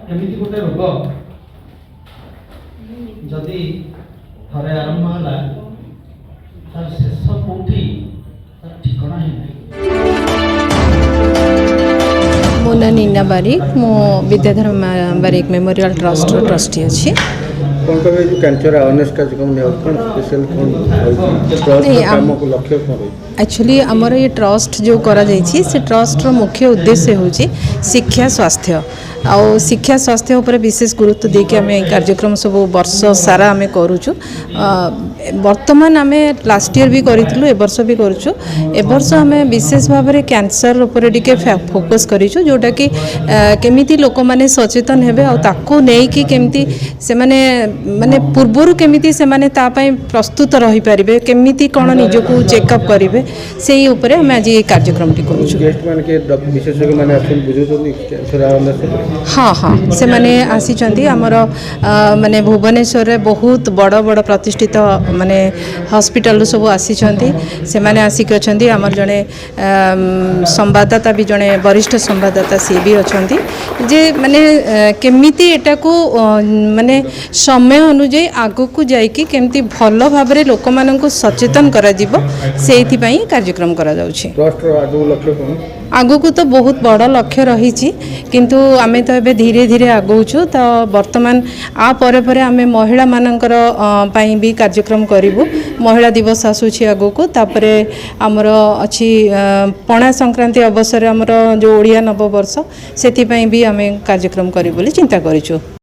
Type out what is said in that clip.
एमती गोटे रोग जदि थे आरंभ है तार शेष कौटी तार ठिकाना ही नहीं। मो ना नीना बारिक मो विद्याधर बारिक मेमोरियल ट्रस्ट ट्रस्टी अच्छी कौन कहे जो कैंसर अवेयरनेस कार्यक्रम ने कौन स्पेशल कौन ट्रस्ट काम को लक्ष्य कौन एक्चुअली आमर ये ट्रस्ट जो करा जायछि से ट्रस्ट रो मुख्य उद्देश्य होछि शिक्षा स्वास्थ्य आउ शिक्षा स्वास्थ्य उपर विशेष गुरुत्व देके आम कार्यक्रम सब वर्ष सारा आम करूँ। वर्तमान आम लास्ट ईयर भी करूँ ए वर्ष भी करूँ। ए वर्ष आम विशेष भाव में कैंसर उपर टिके फोकस करूँ जोटा कि केमिति लोक माने सचेतन हेबे आ ताको नेकी केमिति से माने पूर्वर केमिति से माने ता पई प्रस्तुत रही पारिबे केमिति कोन निजको चेकअप करिवे सेही उपरे हम आज ये कार्यक्रम टी करूँ। गेस्ट मान के विशेषज्ञ माने आछन बुझुछन कैंसर अवेयरनेस हाँ हाँ से माने आसीचंती हमर माने भुवनेश्वर रे बहुत बड़ बड़ प्रतिष्ठित माने हॉस्पिटल सब आसीचंती से माने आसिक अछंती हमर जने संवाददाता भी जने वरिष्ठ संवाददाता सी भी अछंती जे माने केमिति एटा को माने समय अनुଯାयी आगो को जाई कि केमिति भलो भाबरे लोक मानन को सचेतन करा जिवो सेहि पई कार्यक्रम करा जाउछि। ट्रस्ट आगो लक्ष्य कौन आगो को तो बहुत बड़ लक्ष्य रही किंतु आमे तो एबे धीरे धीरे आगौछु। तो वर्तमान आ परे परे आमे महिला मानकर पाई भी कार्यक्रम करिवु। महिला दिवस आसुछि आगो को तापरे हमर अछि पणा संक्रांति अवसर हमर जो ओडिया नववर्ष सेति पई भी आमे कार्यक्रम करिवु बोली चिंता करिछु।